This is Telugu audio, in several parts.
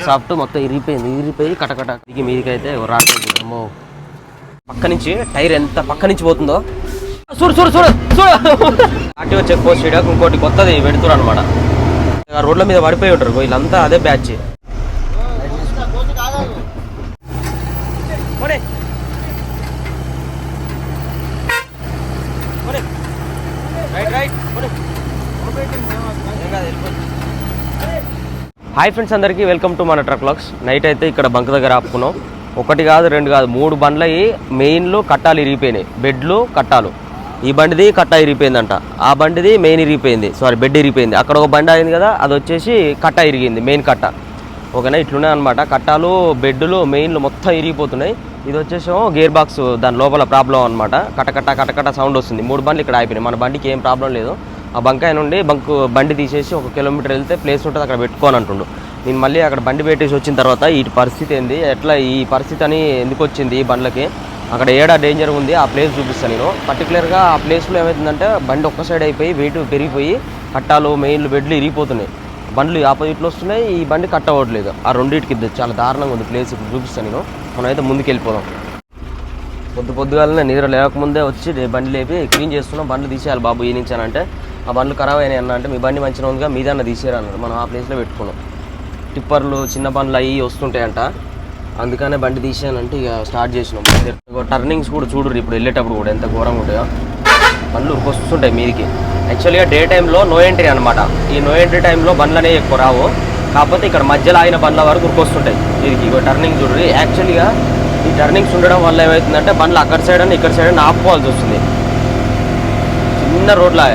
సాఫ్ట్ మొత్తం ఇరిగిపోయి కటకట దిగి మీదికైతే రాకపోయింది. అమ్మో పక్క నుంచి టైర్ ఎంత పక్క నుంచి పోతుందో చూడు ఆర్టీఓ చెక్ పోస్ట్ చేయడానికి ఇంకోటి కొత్తది పెడుతున్నారు అనమాట. రోడ్ల మీద పడిపోయి ఉంటారు వీళ్ళంతా, అదే బ్యాచ్. హాయ్ ఫ్రెండ్స్, అందరికీ వెల్కమ్ టు మన ట్రక్ వ్లాగ్స్. నైట్ అయితే ఇక్కడ బంక్ దగ్గర ఆపుకున్నాం. ఒకటి కాదు రెండు కాదు 3 బండ్లు అయ్యి మెయిన్లు కట్టాలు ఇరిగిపోయినాయి, బెడ్లు కట్టాలు. ఈ బండిది కట్ట ఇరిగిపోయిందంట, ఆ బండిది మెయిన్ ఇరిగిపోయింది, బెడ్ ఇరిగిపోయింది. అక్కడ ఒక బండి అయింది కదా, అది వచ్చేసి కట్ట ఇరిగింది, మెయిన్ కట్ట. ఓకేనా, ఇట్లున్నాయి అనమాట. కట్టాలు బెడ్లు మెయిన్లు మొత్తం ఇరిగిపోతున్నాయి. ఇది వచ్చేసి గేర్ బాక్స్ దాని లోపల ప్రాబ్లం అనమాట. కటకట సౌండ్ వస్తుంది. 3 బండ్లు ఇక్కడ అయిపోయినాయి. మన బండికి ఏం ప్రాబ్లం లేదు. ఆ బంకాయ నుండి బండి తీసేసి 1 కిలోమీటర్ వెళ్తే ప్లేస్ ఉంటుంది, అక్కడ పెట్టుకోని అంటుండు. నేను మళ్ళీ అక్కడ బండి పెట్టేసి వచ్చిన తర్వాత ఈ పరిస్థితి ఏంది, ఎట్లా ఈ పరిస్థితి అని ఎందుకు వచ్చింది ఈ బండ్లకి, అక్కడ ఏడా డేంజర్ ఉంది ఆ ప్లేస్ చూపిస్తాను నేను. పర్టికులర్గా ఆ ప్లేస్లో ఏమవుతుందంటే బండి ఒక్క సైడ్ అయిపోయి వెయిట్ పెరిగిపోయి కట్టాలు మెయిన్లు బెడ్లు ఇరిగిపోతున్నాయి. బండ్లు ఆపోజిట్లో వస్తున్నాయి, ఈ బండి కట్ అవ్వట్లేదు. ఆ రెండింటికి చాలా దారుణంగా ఉంది ప్లేస్. ఇప్పుడు చూపిస్తాను నేను. మనం అయితే ముందుకు వెళ్ళిపోదాం. పొద్దుగాలనే నిద్ర లేకముందే వచ్చి బండి లేపి క్లీన్ చేస్తున్నాం. బండ్లు తీసేయాలి బాబు ఈ నుంచి అని అంటే, ఆ బండ్లు ఖరాబ్ అయినాయి అన్న అంటే, మీ బండి మంచిగా ఉందిగా మీదన్న తీసేయాలి అన్నారు. మనం ఆ ప్లేస్లో పెట్టుకున్నాం. టిప్పర్లు చిన్న బండ్లు అవి వస్తుంటాయంట, అందుకనే బండి తీసేయాలంటే ఇక స్టార్ట్ చేసినాం. టర్నింగ్స్ కూడా చూడరు ఇప్పుడు వెళ్ళేటప్పుడు కూడా ఎంత ఘోరంగా ఉంటాయో. బండ్లు వస్తుంటాయి మీదికి. యాక్చువల్గా డే టైంలో నో ఎంట్రీ అనమాట. ఈ నో ఎంట్రీ టైంలో బండ్లు అనేవి ఎక్కువ రావు, కాకపోతే ఇక్కడ మధ్యలో ఆగిన బండ్ల వరకు ఉరికొస్తుంటాయి మీదికి. ఇక టర్నింగ్ చూడరు. యాక్చువల్గా ఈ టర్నింగ్స్ ఉండడం వల్ల ఏమవుతుందంటే బండ్లు అక్కడ సైడ్ అని ఇక్కడ సైడ్ అని ఆపుకోవాల్సి వస్తుంది. చిన్న రోడ్లా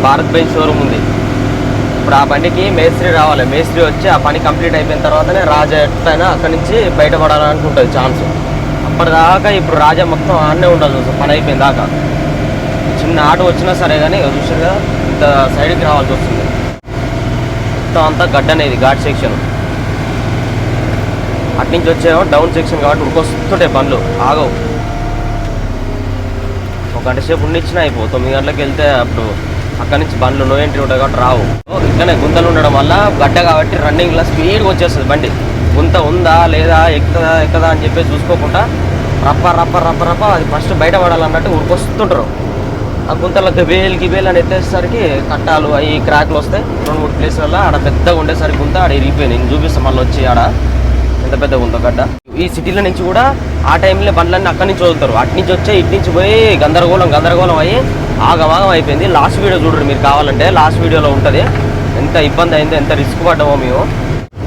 భారత్ బెంజ్ షోరూమ్ ఉంది. ఇప్పుడు ఆ బండికి మేస్త్రి రావాలి. మేస్త్రి వచ్చి ఆ పని కంప్లీట్ అయిపోయిన తర్వాతనే రాజా ఎట్లయినా అక్కడి నుంచి బయటపడాలని ఉంటుంది ఛాన్స్. అప్పటిదాకా ఇప్పుడు రాజా మొత్తం ఆడనే ఉండాలి పని అయిపోయిన దాకా. చిన్న ఆటో వచ్చినా సరే కానీ చూసారుగా ఇంత సైడ్కి రావాల్సి వస్తుంది. మొత్తం అంతా గడ్డనేది ఘాట్ సెక్షన్. అట్నుంచి వచ్చేమో డౌన్ సెక్షన్ కాబట్టి ఉరికొస్తుంటాయి బండ్లు, ఆగవు. 1 గంట సేపు ఉండిచ్చినా అయిపో. 9 గంటలకు వెళ్తే అప్పుడు అక్కడి నుంచి బండ్లు నో ఎంట్రీ ఉంటాయి కాబట్టి రావు. ఇక్కడనే గుంతలు ఉండడం వల్ల గడ్డ కాబట్టి రన్నింగ్లో స్పీడ్గా వచ్చేస్తుంది బండి. గుంత ఉందా లేదా ఎక్కదా అని చెప్పేసి చూసుకోకుండా రప్ప అది ఫస్ట్ బయటపడాలన్నట్టు ఉరికొస్తుంటారు. ఆ గుంతలో గిబేలు అని ఎత్తేసరికి కట్టాలు అవి క్రాక్లు వస్తాయి. 2-3 ప్లేస్లలో ఆడ పెద్దగా ఉండేసరికి గుంత ఆడ ఇరిగిపోయింది. నేను చూపిస్తాను మళ్ళీ వచ్చి ఆడ ఎంత పెద్దగా ఉందో గడ్డ. ఈ సిటీల నుంచి కూడా ఆ టైంలో బండ్లన్నీ అక్కడి నుంచి వదులుతారు. అటు నుంచి వచ్చే ఇటు నుంచి పోయి గందరగోళం అయ్యి ఆగమాగం అయిపోయింది. లాస్ట్ వీడియో చూడరు మీరు కావాలంటే, లాస్ట్ వీడియోలో ఉంటుంది ఎంత ఇబ్బంది అయిందో, ఎంత రిస్క్ పడ్డామో మేము.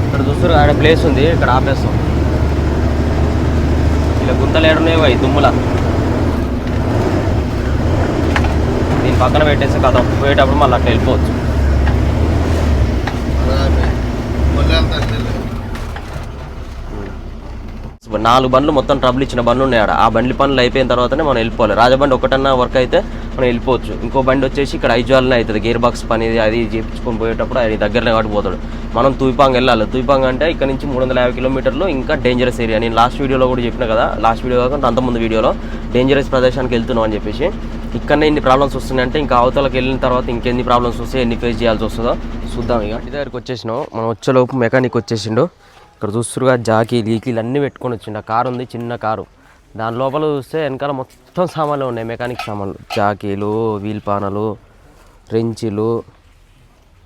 ఇక్కడ చూస్తారు ఆడ ప్లేస్ ఉంది, ఇక్కడ ఆపేస్తాం. ఇలా గుంతలు ఏడున్నాయో అవి దుమ్ముల దీని పక్కన పెట్టేసి కథ పోయేటప్పుడు మళ్ళీ అట్లా వెళ్ళిపోవచ్చు. 4 బండ్లు మొత్తం ట్రబుల్ ఇచ్చిన బండ్లు ఉన్నాయి ఆడ. ఆ బండ్ల పనులు అయిపోయిన తర్వాతనే మనం వెళ్ళిపోవాలి. రాజబండి ఒకటన్నా వర్క్ అయితే మనం వెళ్ళిపోవచ్చు. ఇంకో బండి వచ్చేసి ఇక్కడ ఐజాల్నే అవుతుంది. గేర్ బాక్స్ పని అది చేయించుకొని పోయేటప్పుడు అది దగ్గరనే కాడిపోతాడు. మనం తుయిపాంగ్ వెళ్ళాలి. తుయిపాంగ్ అంటే ఇక్కడ నుంచి 350 కిలోమీటర్లు, ఇంకా డేంజరస్ ఏరియా. నేను లాస్ట్ వీడియోలో కూడా చెప్పిన కదా, లాస్ట్ వీడియో కాకుండా అంతకుముందు వీడియోలో డేంజరస్ ప్రదేశానికి వెళ్తున్నాం అని చెప్పేసి. ఇక్కడనే ఇన్ని ప్రాబ్లమ్స్ వస్తున్నాయంటే ఇంకా అవతలకి వెళ్ళిన తర్వాత ఇంకెన్ని ప్రాబ్లమ్స్ వస్తాయి, ఎన్ని ఫేస్ చేయాల్సి వస్తుందో చూద్దాం. ఇక ఇంటి దగ్గరికి వచ్చేసినాం. మనం వచ్చేలోపు మెకానిక్ వచ్చేసిండు. ఇక్కడ చూస్తురుగా గీకీలు అన్నీ పెట్టుకొని వచ్చిండు. ఆ కారు ఉంది, చిన్న కారు. దాని లోపల చూస్తే వెనకాల మొత్తం సామాన్లు ఉన్నాయి, మెకానిక్ సామాన్లు. జాకీలు, వీల్ పానలు, రెంచులు,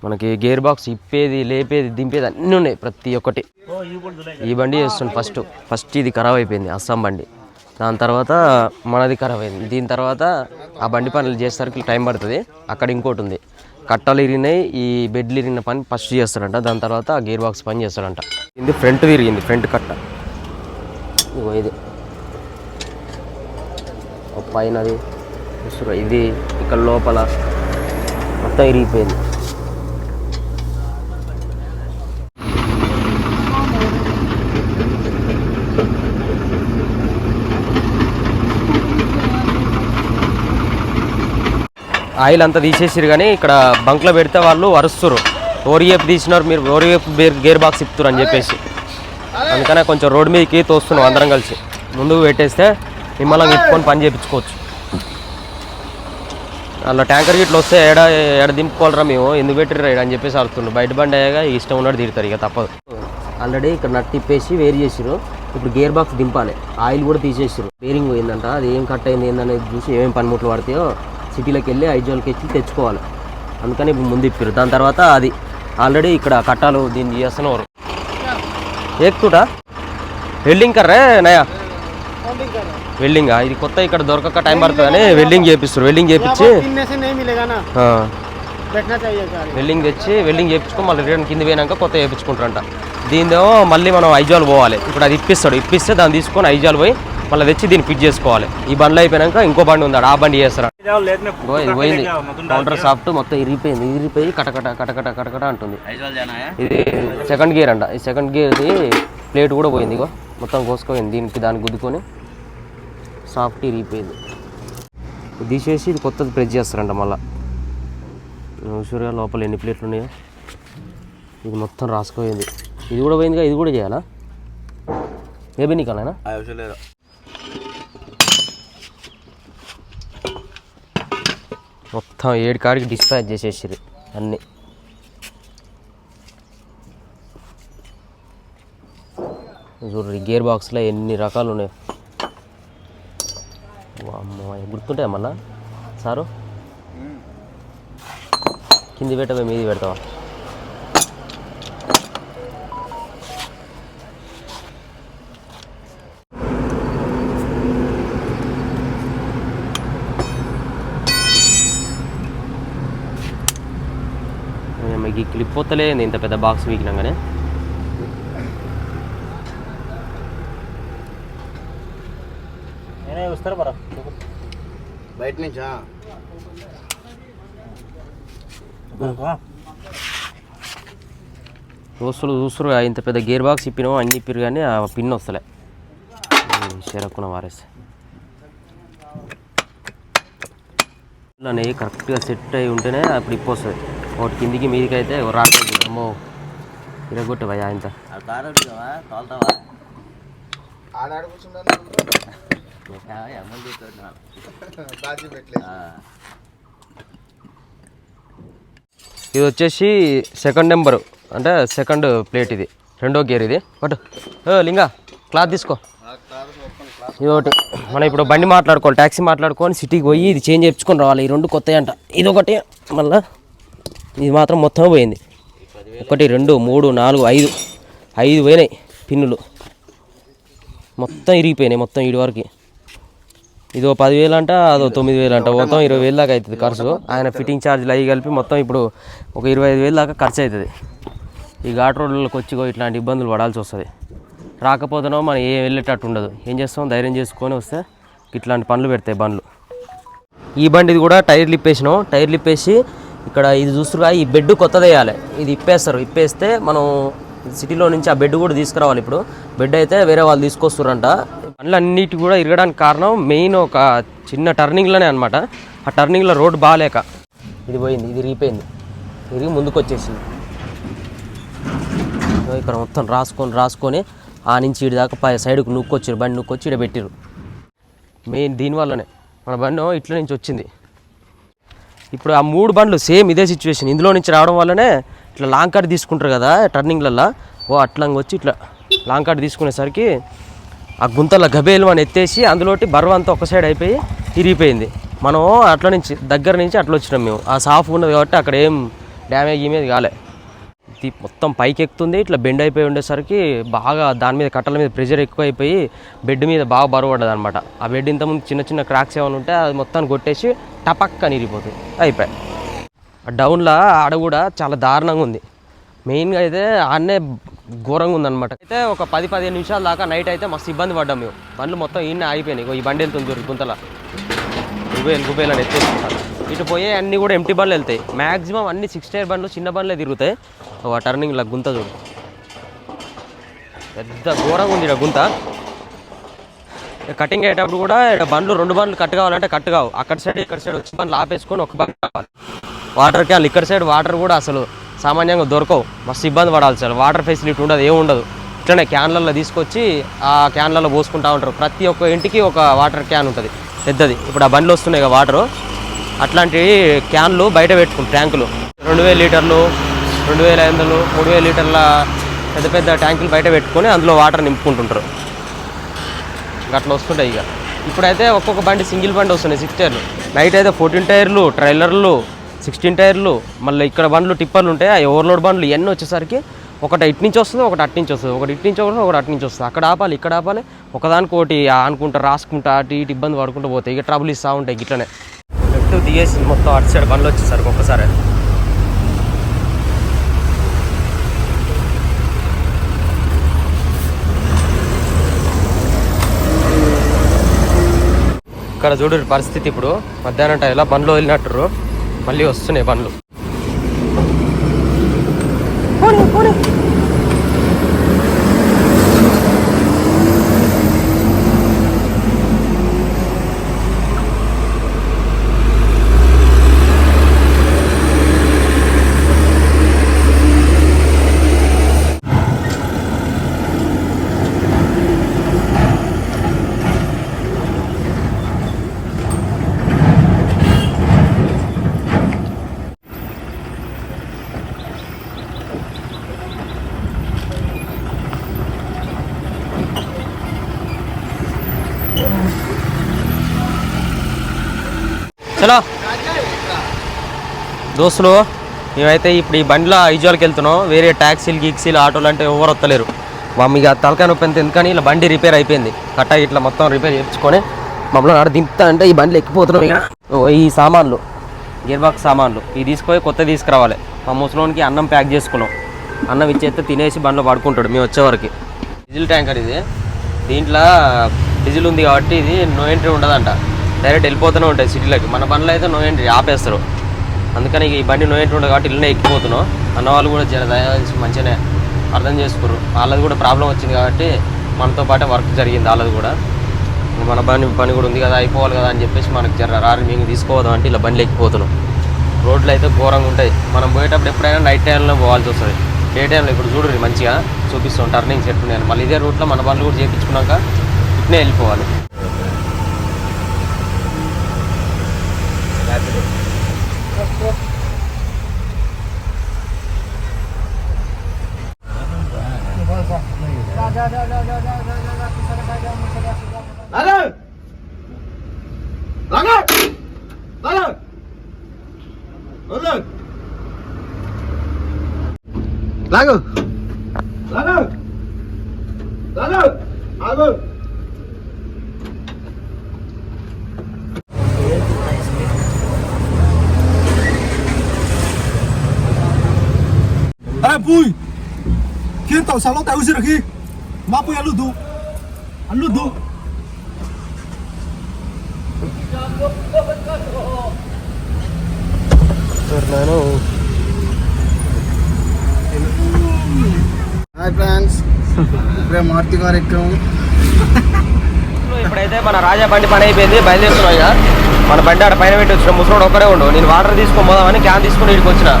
మనకి గేర్ బాక్స్ ఇప్పేది, లేపేది, దింపేది అన్నీ ఉన్నాయి ప్రతి ఒక్కటి. ఈ బండి చేస్తుంది ఫస్ట్ ఇది ఖరాబ్ అయిపోయింది, అస్సాం బండి. దాని తర్వాత మనది ఖరాబ్ అయింది. దీని తర్వాత ఆ బండి పనులు చేసేసరికి టైం పడుతుంది. అక్కడ ఇంకోటి ఉంది, కట్టలు ఇరిగినాయి, ఈ బెడ్లు ఇరిగిన పని ఫస్ట్ చేస్తాడంట. దాని తర్వాత ఆ గేర్ బాక్స్ పని చేస్తాడంట. ఇది ఫ్రంట్ తిరిగింది, ఫ్రంట్ కట్ట ఇది పైనది ఇది ఇక్కడ లోపల మొత్తం ఇరిగిపోయింది. ఆయిల్ అంతా తీసేసారు కానీ ఇక్కడ బంక్లో పెడితే వాళ్ళు అరుస్తారు, ఓరియేపు తీసినారు మీరు, ఓరియేపు గేర్ బాక్స్ ఇప్పుతారు అని చెప్పేసి. అందుకనే కొంచెం రోడ్ మీదకి తోస్తున్నాం అందరం కలిసి. ముందుకు పెట్టేస్తే నిమ్మలంగా ఇప్పుకొని పని చేయించుకోవచ్చు. అలా ట్యాంకర్ గిట్లు వస్తే ఏడ దింపుకోవాలరా మేము ఎందుకు పెట్టిర్రా అని చెప్పేసి అరుతుండ్రు. బయట బండి అయ్యాక ఇష్టం ఉన్నట్టు తిరుగుతారు, ఇక తప్పదు. ఆల్రెడీ ఇక్కడ నట్టు తిప్పేసి వేరు చేసిరు. ఇప్పుడు గేర్ బాక్స్ దింపాలి. ఆయిల్ కూడా తీసేసారు. బేరింగ్ పోయిందంట, అది ఏం కట్ అయింది ఏందనేది చూసి ఏమేమి పనిముట్లు పడతాయో సిటీలోకి వెళ్ళి ఐజోల్కి వచ్చి తెచ్చుకోవాలి. అందుకని ఇప్పుడు ముందు ఇప్పారు. దాని తర్వాత అది ఆల్రెడీ ఇక్కడ కట్టాలు దీన్ని చేస్తున్నారు. ఎక్కుతుటా వెల్డింగ్ కర్రే నయా వెల్డింగా ఇది కొత్త ఇక్కడ దొరకక టైం పడుతుంది అని వెల్డింగ్ చేపిస్తారు. వెల్డింగ్ చేపించి వెల్డింగ్ తెచ్చి వెల్డింగ్ చేయించుకొని మళ్ళీ రిటర్న్ కింద పోయినాక కొత్త చేయించుకుంటారంట. దీనిదేమో మళ్ళీ మనం ఐజాల్ పోవాలి. ఇప్పుడు అది ఇప్పిస్తే దాన్ని తీసుకొని ఐజాల్ పోయి మళ్ళీ తెచ్చి దీన్ని ఫిట్ చేసుకోవాలి. ఈ బండ్లు అయిపోయినాక ఇంకో బండి ఉంది, ఆ బండి చేస్తారు. పోయింది కౌంటర్ సాఫ్ట్ మొత్తం ఇరిగిపోయి కటకట కటకట కటకట అంటుంది. ఇది సెకండ్ గేర్ అంట. ఈ సెకండ్ గేర్ది ప్లేట్ కూడా పోయింది, ఇగో మొత్తం కోసుకోయింది. దానికి గుద్దుకొని సాఫ్ట్ ఇరిగిపోయింది. తీసేసి ఇది కొత్తది ప్రెస్ చేస్తారంట మళ్ళీ. షూర్గా లోపల ఎన్ని ప్లేట్లు ఉన్నాయో ఇది మొత్తం రాసుకోయింది. ఇది కూడా పోయిందిగా, ఇది కూడా చేయాలా? ఏ బెనికాలైనా మొత్తం 7 కాడికి డిస్పాచ్ చేసేసారు అన్నీ. చూడండి గేర్ బాక్స్లో ఎన్ని రకాలు ఉన్నాయి. అమ్మో గుర్తుంటాయా మళ్ళా సారు? కింది పెట్టవే మీది పెడతావా? ఈ క్లిప్ పోతలే ఇంత పెద్ద బాక్స్ వీకినాగానే. వస్తారు బరా బయట నుంచా చూస్తారు ఇంత పెద్ద గేర్ బాక్స్ ఇప్పినామో అన్ని ఇప్పిరు కానీ ఆ పిన్ వస్తలే. షెరక్కున వారేసి అనేవి కరెక్ట్గా సెట్ అయి ఉంటేనే అప్పుడు ఇప్పు వస్తుంది. ఒకటి కిందికి మీదికి అయితే రాకపోతే అమ్మో ఇరగొట్టు భయ ఇంత. ఇది వచ్చేసి సెకండ్ నెంబరు అంటే సెకండ్ ప్లేట్, ఇది రెండో గేర్. ఇది పట్టు లింగా క్లాత్ తీసుకో. ఇది ఒకటి మనం ఇప్పుడు బండి మాట్లాడుకోవాలి, ట్యాక్సీ మాట్లాడుకొని సిటీకి పోయి ఇది చేంజ్ చేయించుకొని రావాలి. ఈ రెండు కొత్త అంట. ఇది ఒకటి మళ్ళీ ఇది మాత్రం మొత్తం పోయింది. 1 2 3 4 5 పోయినాయి పిన్నులు మొత్తం ఇరిగిపోయినాయి. మొత్తం 7 వరకు. ఇదో 10,000 అంట, అదో 9,000 అంట. మొత్తం 20,000 దాకా అవుతుంది ఖర్చు. ఆయన ఫిట్టింగ్ ఛార్జ్లు అవి కలిపి మొత్తం ఇప్పుడు ఒక 25,000 దాకా ఖర్చు అవుతుంది. ఈ ఘాట్ రోడ్లకు వచ్చి ఇట్లాంటి ఇబ్బందులు పడాల్సి వస్తుంది. రాకపోతేనో మనం ఏం వెళ్ళేటట్టు ఉండదు. ఏం చేస్తాం, ధైర్యం చేసుకొని వస్తే ఇట్లాంటి పనులు పెడతాయి బండ్లు. ఈ బండిది కూడా టైర్లు ఇప్పేసినాం. టైర్లు ఇప్పేసి ఇక్కడ ఇది చూస్తుగా ఈ బెడ్ కొత్తది వేయాలి. ఇది ఇప్పేస్తారు. ఇప్పేస్తే మనం సిటీలో నుంచి ఆ బెడ్ కూడా తీసుకురావాలి. ఇప్పుడు బెడ్ అయితే వేరే వాళ్ళు తీసుకొస్తారంట. బండ్లు అన్నిటి కూడా ఇరగడానికి కారణం మెయిన్ ఒక చిన్న టర్నింగ్లోనే అనమాట. ఆ టర్నింగ్లో రోడ్ బాగాలేక ఇది పోయింది, ఇది ఇరిగిపోయింది. ఇరిగి ముందుకు వచ్చేసింది. ఇక్కడ మొత్తం రాసుకొని ఆ నుంచి ఇటు దాకా సైడ్కు నూక్కొచ్చారు. బండి నూక్కొచ్చి ఇక్కడ పెట్టిరు. మెయిన్ దీనివల్లనే మన బండి ఇట్ల నుంచి వచ్చింది. ఇప్పుడు ఆ 3 బండ్లు సేమ్ ఇదే సిచ్యువేషన్. ఇందులో నుంచి రావడం వల్లనే ఇట్లా లాంగ్ కట్ తీసుకుంటారు కదా టర్నింగ్లల్లో, అట్లంగా వచ్చి ఇట్లా లాంగ్ కట్ తీసుకునేసరికి ఆ గుంతల గబేలు అని ఎత్తేసి అందులోటి బరువు అంతా ఒక సైడ్ అయిపోయి ఇరిగిపోయింది. మనం అట్లా నుంచి దగ్గర నుంచి అట్లా వచ్చినాం మేము. ఆ సాఫ్ ఉన్నది కాబట్టి అక్కడ ఏం డ్యామేజ్ ఇమేజ్ కాలే. ఇది మొత్తం పైకి ఎక్కుతుంది. ఇట్లా బెండ్ అయిపోయి ఉండేసరికి బాగా దాని మీద కట్టల మీద ప్రెషర్ ఎక్కువ అయిపోయి బెడ్ మీద బాగా బరువు పడ్డది అనమాట. ఆ బెడ్ ఇంతకుముందు చిన్న క్రాక్స్ ఏమైనా ఉంటే అది మొత్తాన్ని కొట్టేసి టపక్క నిరిగిపోతుంది. అయిపోయాయి. డౌన్లో ఆడ కూడా చాలా దారుణంగా ఉంది. మెయిన్గా అయితే ఆడనే ఘోరంగా ఉందన్నమాట. అయితే ఒక 10-15 నిమిషాల దాకా నైట్ అయితే మస్తు ఇబ్బంది పడ్డాం మేము. బండ్లు మొత్తం ఈయన ఆగిపోయినాయి. ఈ బండి వెళ్తుంది చూడు గుంతల గుబేలు అని ఎత్తేసుకుంటారు. ఇటు పోయే అన్నీ కూడా ఎంటీ బండ్లు వెళ్తాయి. మ్యాక్సిమం అన్ని 6 టైర్ బండ్లు చిన్న బండ్లే తిరుగుతాయి. ఒక టర్నింగ్లో గుంత చూడు పెద్ద ఘోరంగా ఉంది. ఇక్కడ గుంత కటింగ్ అయ్యేటప్పుడు కూడా ఇక్కడ బండ్లు 2 బండ్లు కట్ కావాలంటే కట్ కావు. అక్కడ సైడ్ ఇక్కడ సైడ్ వచ్చి బండ్లు ఆపేసుకొని ఒక బండ్ కావాలి. వాటర్ క్యాన్లు ఇక్కడ సైడ్ వాటర్ కూడా అసలు సామాన్యంగా దొరకవు. మస్తు ఇబ్బంది పడాలి సార్. వాటర్ ఫెసిలిటీ ఉండదు, ఏముండదు. ఇట్లనే క్యాన్లలో తీసుకొచ్చి ఆ క్యాన్లలో పోసుకుంటూ ఉంటారు. ప్రతి ఒక్క ఇంటికి ఒక వాటర్ క్యాన్ ఉంటుంది పెద్దది. ఇప్పుడు ఆ బండ్లు వస్తున్నాయి కదా వాటరు, అట్లాంటి క్యాన్లు బయట పెట్టుకుంటారు, ట్యాంకులు 2000 లీటర్లు, 2500, 3000 లీటర్ల పెద్ద పెద్ద ట్యాంకులు బయట పెట్టుకొని అందులో వాటర్ నింపుకుంటుంటారు. అట్లా వస్తుంటాయి. ఇక ఇప్పుడైతే ఒక్కొక్క బండి సింగిల్ బండి వస్తున్నాయి 6 టైర్లు. నైట్ అయితే 14 టైర్లు, ట్రైలర్లు, 16 టైర్లు, మళ్ళీ ఇక్కడ బండ్లు టిప్పర్లు ఉంటాయి. ఆ ఓవర్లోడ్ బండ్లు ఇవన్నీ వచ్చేసరికి ఒకటి ఇటు నుంచి వస్తుంది, ఒకటి అటు నుంచి వస్తుంది, ఒకటి ఇటు నుంచి వస్తుంది, ఒకటి అటు నుంచి వస్తుంది. అక్కడ ఆపాలి, ఇక్కడ ఆపాలి, ఒకదానికి ఒకటి అనుకుంటా రాసుకుంటా అటు ఇటు ఇబ్బంది పడుకుంటూ పోతాయి. ఇక ట్రబుల్ ఇస్తూ ఉంటాయి. గిట్లనే లెఫ్ట్ దిగేసి మొత్తం అటు సైడ్ బండ్లు వచ్చేసరికి ఒక్కసారి ఇక్కడ చూడు పరిస్థితి. ఇప్పుడు మధ్యాహ్నం టైంలో బండ్లు వదిలినట్టు మళ్ళీ వస్తున్నాయి బండ్లు. చలో దోస్తులు, మేమైతే ఇప్పుడు ఈ బండిలో ఐజాల్కి వెళ్తున్నాం. వేరే ట్యాక్సీలు గీక్సీలు ఆటోలు అంటే ఎవరు వస్తలేరు. మమ్మీగా తలకాయ నొప్పి ఎంత ఎందుకని ఇలా బండి రిపేర్ అయిపోయింది. కట్ట ఇట్లా మొత్తం రిపేర్ చేయించుకొని మమ్మల్ని ఆడ దింపుతా అంటే ఈ బండిలో ఎక్కిపోతున్నాం. ఇక ఈ సామాన్లు, గేర్ బాక్స్ సామాన్లు ఇవి తీసుకొని కొత్త తీసుకురావాలి. మా ముసలోనికి అన్నం ప్యాక్ చేసుకున్నాం. అన్నం ఇచ్చేస్తే తినేసి బండిలో పడుకుంటాడు మేము వచ్చేవరకు. డీజిల్ ట్యాంకర్ ఇది. దీంట్లో డీజిల్ ఉంది కాబట్టి ఇది నో ఎంట్రీ ఉండదంట, డైరెక్ట్ వెళ్ళిపోతూనే ఉంటాయి సిటీలోకి. మన బండ్లో అయితే నో ఎంట్రీ ఆపేస్తారు. అందుకని ఈ బండి నో ఎంట్రీ ఉండదు కాబట్టి ఇల్లనే ఎక్కిపోతున్నాం. అన్న వాళ్ళు కూడా దయచేసి మంచిగానే అర్థం చేసుకున్నారు. వాళ్ళది కూడా ప్రాబ్లం వచ్చింది కాబట్టి మనతో పాటే వర్క్ జరిగింది. వాళ్ళది కూడా మన పని కూడా ఉంది కదా, అయిపోవాలి కదా అని చెప్పేసి మనకు రారు మేము తీసుకోవద్దాం అంటే ఇలా బండ్లు ఎక్కిపోతున్నాం. రోడ్లు అయితే ఘోరంగా ఉంటాయి. మనం పోయేటప్పుడు ఎప్పుడైనా నైట్ టైంలో పోవాల్సి వస్తుంది. డే టైంలో ఇప్పుడు చూడండి మంచిగా చూపిస్తాం టర్నింగ్ సెట్ ఉన్నాయని. మళ్ళీ ఇదే రూట్లో మన బండ్లు కూడా చేయించుకున్నాక ఇట్నే వెళ్ళిపోవాలి. లాగు లాగు లాగు ఆగు. Pui, khiến tàu sáu nó tàu gì được khi mà pui ăn lụt đủ. Hi friends, ఇప్పుడే మారుతి గారు ఎక్కాము. ఇప్పుడైతే మన రాజా బండి పని అయిపోయింది, బయలుదేరుతున్నాం. ఇక మన బండి ఆడ పైన పెట్టి వచ్చిన ముసలోడు ఒక్కడే ఉండు. నేను వాటర్ తీసుకొని పోదామని క్యాన్ తీసుకొని ఇక్కడికి వచ్చిన.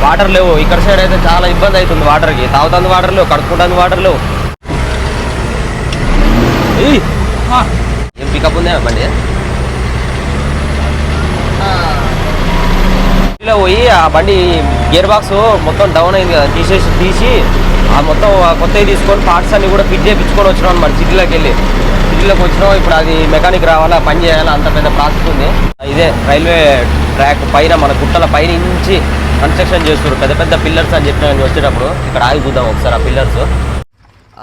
వాటర్ లేవు ఇక్కడ సైడ్ అయితే చాలా ఇబ్బంది అవుతుంది వాటర్కి. తాగుతుంది వాటర్ లేవు, కడుక్కుంటుంది వాటర్ లేవు. ఏం పికప్ ఉందే బండి. ఇలా పోయి ఆ బండి గేర్ బాక్స్ మొత్తం డౌన్ అయింది కదా, తీసి ఆ మొత్తం కొత్తవి తీసుకొని పార్ట్స్ అన్ని కూడా ఫిట్ చేయించుకొని వచ్చినాం అనమాట. సిటీలోకి వెళ్ళి సిటీలోకి వచ్చినాం. ఇప్పుడు అది మెకానిక్ రావాలా, పని చేయాలా, అంత పెద్ద ప్రాసెస్ ఉంది. ఇదే రైల్వే ట్రాక్ పైన మన గుట్టల పైన నుంచి కన్స్ట్రక్షన్ చేస్తారు. పెద్ద పెద్ద పిల్లర్స్ అని చెప్పిన వచ్చేటప్పుడు ఇక్కడ ఆగి చూద్దాం ఒకసారి. ఆ పిల్లర్స్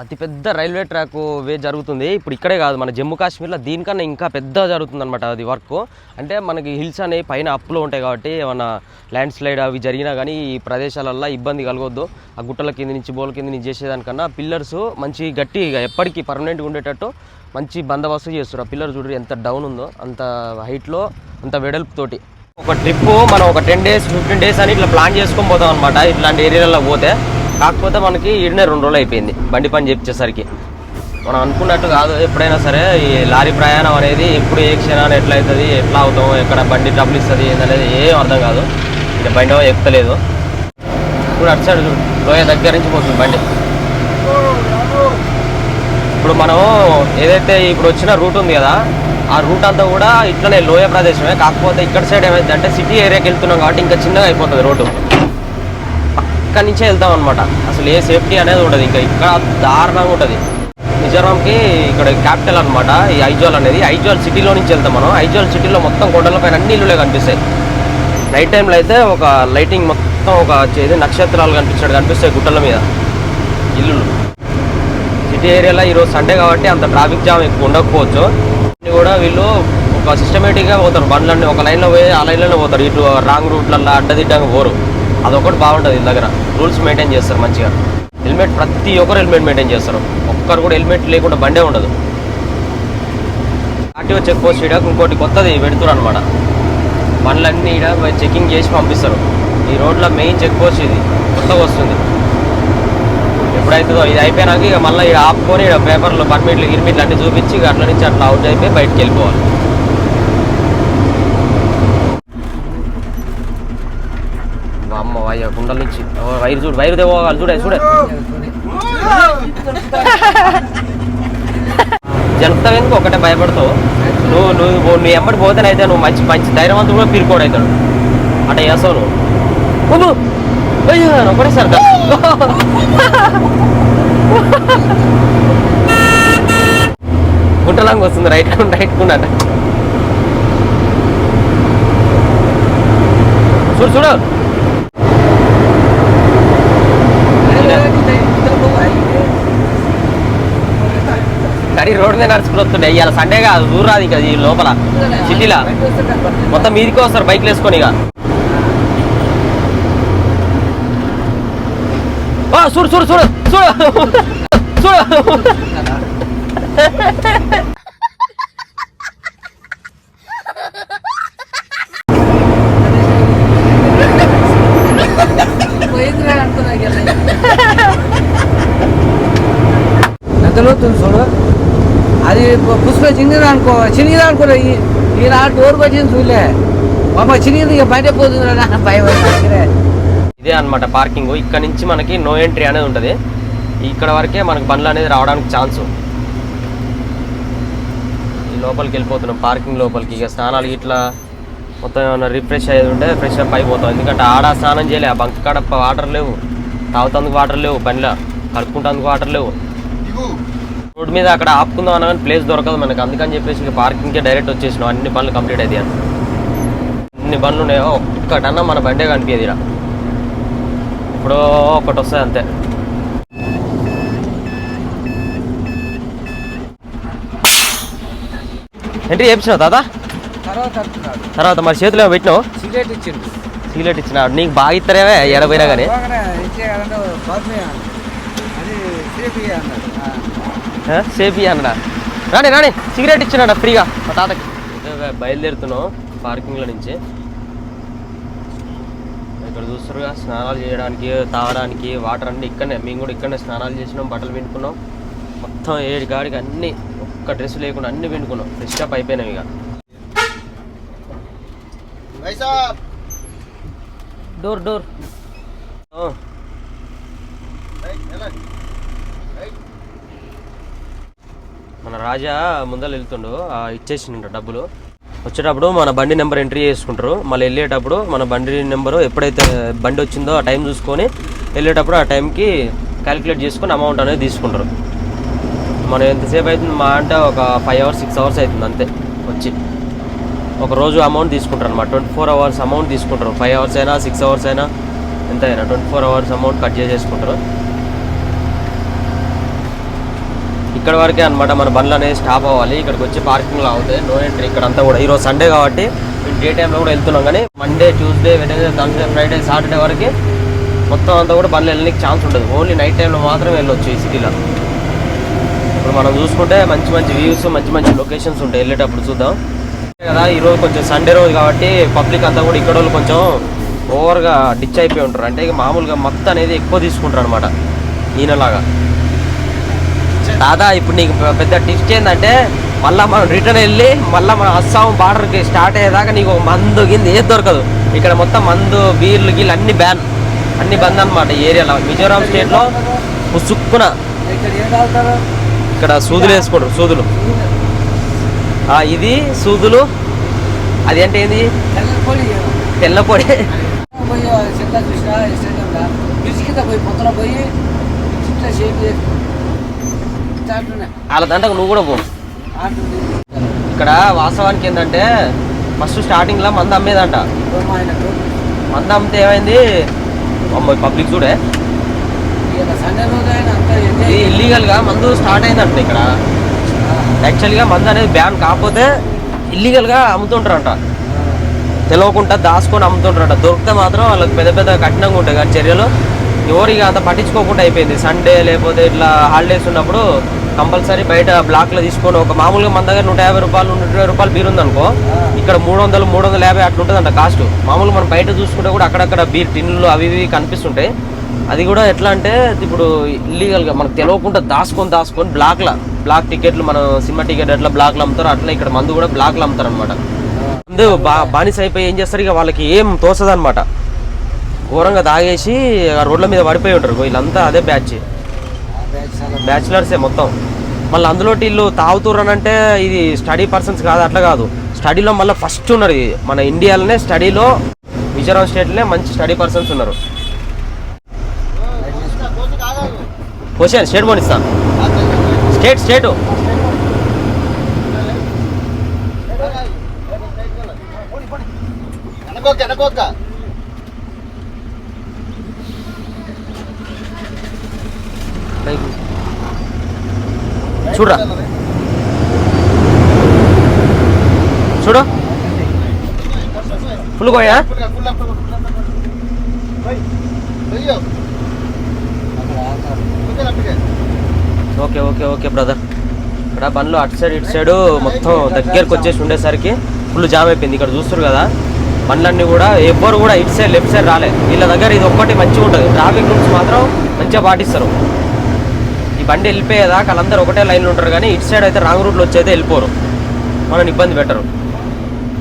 అతిపెద్ద రైల్వే ట్రాక్ వే జరుగుతుంది. ఇప్పుడు ఇక్కడే కాదు, మన జమ్మూ కాశ్మీర్లో దీనికన్నా ఇంకా పెద్ద జరుగుతుంది అనమాట అది వర్క్. అంటే మనకి హిల్స్ అనేవి పైన అప్లో ఉంటాయి కాబట్టి ఏమన్నా ల్యాండ్ స్లైడ్ అవి జరిగినా కానీ ఈ ప్రదేశాలల్లో ఇబ్బంది కలగొద్దు. ఆ గుట్టల కింద నుంచి బోల కింద నుంచి చేసేదానికన్నా పిల్లర్స్ మంచి గట్టిగా ఎప్పటికీ పర్మనెంట్గా ఉండేటట్టు మంచి బందోబస్తు చేస్తారు. ఆ పిల్లర్ చూడండి ఎంత డౌన్ ఉందో, అంత హైట్లో, అంత వెడల్పుతోటి. ఒక ట్రిప్ మనం ఒక 10 days 15 days అని ఇట్లా ప్లాన్ చేసుకొని పోతాం అనమాట ఇట్లాంటి ఏరియాలలో పోతే. కాకపోతే మనకి ఈడనే 2 రోజులు అయిపోయింది బండి పని చేపించేసరికి. మనం అనుకున్నట్టు కాదు. ఎప్పుడైనా సరే ఈ లారీ ప్రయాణం అనేది ఎప్పుడు ఏ క్షణాన్ని ఎట్లా అవుతుంది, ఎట్లా అవుతాం, ఎక్కడ బండి డబ్బులు ఇస్తుంది ఏందనేది ఏం అర్థం కాదు. ఇక బండి ఎక్కుతలేదు. ఇప్పుడు అటు సైడ్ లోయ దగ్గర నుంచి పోతుంది బండి. ఇప్పుడు మనం ఏదైతే ఇప్పుడు వచ్చిన రూట్ ఉంది కదా, ఆ ఆ రూట్ అంతా కూడా ఇట్లనే లోయ ప్రదేశమే. కాకపోతే ఇక్కడ సైడ్ ఏమైందంటే సిటీ ఏరియాకి వెళ్తున్నాం కాబట్టి ఇంకా చిన్నగా అయిపోతుంది రోడ్డు. పక్క నుంచే వెళ్తాం అనమాట. అసలు ఏ సేఫ్టీ అనేది ఉండదు. ఇంకా ఇక్కడ దారుణంగా ఉంటుంది. మిజోరాంకి ఇక్కడ క్యాపిటల్ అనమాట ఈ ఐజాల్ అనేది. ఐజాల్ సిటీలో నుంచి వెళ్తాం మనం. ఐజాల్ సిటీలో మొత్తం కొండల పైన అన్ని ఇల్లులే కనిపిస్తాయి. నైట్ టైంలో అయితే ఒక లైటింగ్ మొత్తం ఒక నక్షత్రాలు కనిపిస్తాయి గుట్టల మీద ఇల్లులు. సిటీ ఏరియాలో ఈరోజు సండే కాబట్టి అంత ట్రాఫిక్ జామ్ ఎక్కువ ఉండకపోవచ్చు. కూడా వీళ్ళు ఒక సిస్టమేటిక్గా పోతారు. బండ్లన్నీ ఒక లైన్లో పోయి ఆ లైన్లోనే పోతారు. ఇటు రాంగ్ రూట్లలో అడ్డదిడ్డంగా పోరు. అదొకటి బాగుంటుంది. వీళ్ళ దగ్గర రూల్స్ మెయింటైన్ చేస్తారు మంచిగా. హెల్మెట్ ప్రతి ఒక్కరు హెల్మెట్ మెయింటైన్ చేస్తారు. ఒక్కరు కూడా హెల్మెట్ లేకుండా బండే ఉండదు. ఆర్టీఓ చెక్ పోస్ట్ ఇక్కడ ఇంకోటి కొత్తది పెడుతున్నారు అనమాట. బండ్లన్నీ ఇక్కడ చెకింగ్ చేసి పంపిస్తారు. ఈ రోడ్లో మెయిన్ చెక్ పోస్ట్ ఇది కొత్తగా వస్తుంది. ఎప్పుడైతుందో ఇది అయిపోయినాక ఇక మళ్ళీ ఇక్కడ ఆపుకొని ఇక్కడ పేపర్లు పర్మిట్లు గిర్మిట్లు అన్నీ చూపించి ఇక అట్ల నుంచి అట్లా అవుట్ అయిపోయి బయటకు వెళ్ళిపోవాలి. అమ్మ వయ్య కుండల నుంచి వైరు చూడు, వైరు తెవ్వాలి చూడే చూడే జరుపుతావు. ఒకటే భయపడతావు నువ్వు నీ ఎమ్మటి పోతేనైతే నువ్వు మంచి మంచి ధైర్యవంతుడు కూడా పిరుకోడు అవుతాడు. అంటే చేస్తావు నువ్వు ఒకటే సార్ గుట్టలాగా వస్తుంది. రైట్ కుండా చూడు చూడు కానీ రోడ్ మీద నడుచుకుని వస్తుండే. ఇవాళ సండే కాదు దూరాది ఇంకా ఈ లోపల సిటీలా మొత్తం మీదికి వస్తారు బైక్లు వేసుకొని. ఇక చూడు చూడు చూడు చూడు చూడు ఎంతలో చూడు అది పుష్ప చినిగిదా అనుకో ఈయన డోర్కి వచ్చింది చూడలే అమ్మ చినిగింది ఇక బయట పోతుంది భయం. ఇదే అనమాట పార్కింగ్. ఇక్కడ నుంచి మనకి నో ఎంట్రీ అనేది ఉంటుంది. ఇక్కడ వరకే మనకి బండ్లు అనేది రావడానికి ఛాన్సు. ఈ లోపలికి వెళ్ళిపోతున్నాం పార్కింగ్ లోపలికి. ఇక స్నానాలు ఇట్లా మొత్తం ఏమైనా రిఫ్రెష్ అయ్యేది ఉంటే ఫ్రెష్ అప్ అయిపోతాం. ఎందుకంటే ఆడ స్నానం చేయలే, ఆ బంక్ కాడ వాటర్ లేవు, తాగుతందుకు వాటర్ లేవు, బండిలో కలుపుకుంటందుకు వాటర్ లేవు. రోడ్ మీద అక్కడ ఆపుకుందాం అన్న కానీ ప్లేస్ దొరకదు మనకి. అందుకని చెప్పేసి ఇక పార్కింగ్కే డైరెక్ట్ వచ్చేసినాం. అన్ని బండ్లు కంప్లీట్ అవుతాయి. అన్ని బండ్లు ఉన్నాయో ఒక్కటన్నా మన బండే కనిపించేది. ఇక్కడ ఇప్పుడు ఒకటి వస్తుంది అంతే. ఎంట్రీ చేయించినావు తాత? తర్వాత మరి చేతిలో పెట్టినావు? సిగరెట్ ఇచ్చినాడు. నీకు బాగా ఇస్తారేవే ఎడపోయినా కానీ. సేఫీ అన్నాడా? రాని రాని సిగరెట్ ఇచ్చినాడా ఫ్రీగా మా తాతకి. బయలుదేరుతున్నావు పార్కింగ్లో నుంచి. ఇక్కడ చూస్తారుగా స్నానాలు చేయడానికి, తాగడానికి వాటర్ అన్నీ ఇక్కడనే. మేము కూడా ఇక్కడనే స్నానాలు చేసినాం, బట్టలు పిండుకున్నాం. మొత్తం 7 గాడికి అన్నీ ఒక్క డ్రెస్ లేకుండా అన్నీ పిండుకున్నాం. ఫ్రెష్ అప్ అయిపోయినాం. ఇక డోర్ డోర్ మన రాజా ముందర వెళ్తుండు. ఇచ్చేసిండు డబ్బులు. వచ్చేటప్పుడు మన బండి నెంబర్ ఎంట్రీ చేసుకుంటారు. మళ్ళీ వెళ్ళేటప్పుడు మన బండి నెంబరు ఎప్పుడైతే బండి వచ్చిందో ఆ టైం చూసుకొని వెళ్ళేటప్పుడు ఆ టైంకి క్యాలిక్యులేట్ చేసుకొని అమౌంట్ అనేది తీసుకుంటారు. మనం ఎంతసేపు అవుతుంది మా అంటే ఒక 5 hours 6 hours అవుతుంది అంతే. వచ్చి ఒక రోజు అమౌంట్ తీసుకుంటారు అనమాట. 24 hours అమౌంట్ తీసుకుంటారు. 5 hours అయినా 6 hours అయినా ఎంత అయినా 24 hours అమౌంట్ కట్ చేసేసుకుంటారు. ఇక్కడ వరకే అనమాట మన బండ్లు అనేది స్టాప్ అవ్వాలి. ఇక్కడికి వచ్చి పార్కింగ్లో అవుతాయి. నో ఎంట్రీ ఇక్కడ అంతా కూడా. ఈరోజు సండే కాబట్టి మేము డే టైంలో కూడా వెళ్తున్నాం. కానీ Monday, Tuesday, Wednesday, Thursday, Friday, Saturday వరకు మొత్తం అంతా కూడా బండ్లు వెళ్ళడానికి ఛాన్స్ ఉండదు. ఓన్లీ నైట్ టైంలో మాత్రమే వెళ్ళొచ్చు ఈ సిటీలో. ఇప్పుడు మనం చూసుకుంటే మంచి మంచి వ్యూస్, మంచి మంచి లొకేషన్స్ ఉంటాయి వెళ్ళేటప్పుడు. చూద్దాం కదా. ఈరోజు కొంచెం సండే రోజు కాబట్టి పబ్లిక్ అంతా కూడా ఇక్కడ వాళ్ళు కొంచెం ఓవర్గా డిచ్ అయిపోయి ఉంటారు. అంటే ఇక మామూలుగా మొత్తం అనేది ఎక్కువ తీసుకుంటారు అనమాట ఈయనలాగా. దాదా ఇప్పుడు నీకు పెద్ద టిస్ట్ ఏంటంటే మళ్ళీ మనం రిటర్న్ వెళ్ళి మళ్ళీ మన అస్సాం బార్డర్కి స్టార్ట్ అయ్యేదాకా నీకు మందు కింద ఏది దొరకదు. ఇక్కడ మొత్తం మందు, బీర్లు గీళ్ళు అన్ని బ్యాన్, అన్ని బంద్ అనమాట ఈ ఏరియాలో. మిజోరాం స్టేట్లో పుసుక్కున ఇక్కడ సూదులు వేసుకుంటారు. సూదులు ఇది సూదులు, అది అంటే ఏంది? తెల్లపొడి తెల్లపొడి. పోయి చెట్ల చూసినా స్టేడియంలో బ్రిడ్జ్ కింద పోయి పొద్దున పోయి ఇట్లా షేప్ వాళ్ళ దంటకు నువ్వు కూడా పో. ఇక్కడ వాస్తవానికి ఏంటంటే ఫస్ట్ స్టార్టింగ్లో మందు అమ్మేదంట. మందు అమ్మితే ఏమైంది, పబ్లిక్ చూడే సండే రోజు ఆయన అంతా ఇది ఇల్లీగల్గా మందు స్టార్ట్ అయిందంట ఇక్కడ. యాక్చువల్గా మందు అనేది బ్యాన్, కాకపోతే ఇల్లీగల్గా అమ్ముతుంటారంట, తెలియకుండా దాచుకొని అమ్ముతుంటారంట. దొరికితే మాత్రం వాళ్ళకి పెద్ద పెద్ద కఠినంగా ఉంటాయి కానీ చర్యలు. ఎవరికి అంత పట్టించుకోకుండా అయిపోయింది. సండే లేకపోతే ఇట్లా హాలిడేస్ ఉన్నప్పుడు కంపల్సరీ బయట బ్లాక్లో తీసుకొని ఒక మామూలుగా మన దగ్గర 150 రూపాయలు 120 రూపాయలు బీర్ ఉందనుకో, ఇక్కడ 300 350 అట్లా ఉంటుందంట కాస్ట్. మామూలుగా మనం బయట చూసుకుంటే కూడా అక్కడక్కడ బీర్ టిన్నులు అవి ఇవి కనిపిస్తుంటాయి. అది కూడా ఎట్లా అంటే ఇప్పుడు ఇల్లీగల్గా మనకు తెలియకుండా దాచుకొని బ్లాక్ టికెట్లు, మన సినిమా టికెట్ ఎట్లా బ్లాక్లో అమ్ముతారు అట్లా ఇక్కడ మందు కూడా బ్లాక్లో అమ్ముతారు అనమాట. మందు బానిస అయిపోయి ఏం చేస్తారు, ఇక వాళ్ళకి ఏం తోసదు అనమాట. ఘోరంగా తాగేసి రోడ్ల మీద పడిపోయి ఉంటారు వీళ్ళంతా. అదే బ్యాచిలర్సే మొత్తం. మళ్ళీ అందులో వీళ్ళు తాగుతుర్రనంటే ఇది స్టడీ పర్సన్స్ కాదు, అట్లా కాదు. స్టడీలో మళ్ళీ ఫస్ట్ ఉన్నారు. మన ఇండియాలోనే స్టడీలో మిజోరాం స్టేట్లోనే మంచి స్టడీ పర్సన్స్ ఉన్నారు. క్వశ్చన్ స్టేట్ పోనిస్తా, స్టేట్ చూడరా చూడు ఫుల్ పోయా. Okay okay okay brother. ఇక్కడ బండ్లు అటు సైడ్ ఇటు సైడు మొత్తం దగ్గరకు వచ్చేసి ఉండేసరికి ఫుల్ జామ్ అయిపోయింది. ఇక్కడ చూస్తారు కదా బండ్లన్నీ కూడా, ఎవ్వరు కూడా ఇటు సైడ్ లెఫ్ట్ సైడ్ రాలే. వీళ్ళ దగ్గర ఇది ఒక్కటి మంచిగా ఉంటుంది, ట్రాఫిక్ రూల్స్ మాత్రం మంచిగా పాటిస్తారు. ఈ బండి వెళ్ళిపోయేదాకా వాళ్ళందరూ ఒకటే లైన్లో ఉంటారు, కానీ ఇటు సైడ్ అయితే రాంగ్ రూట్లో వచ్చి అయితే వెళ్ళిపోరు, మనని ఇబ్బంది పెట్టరు.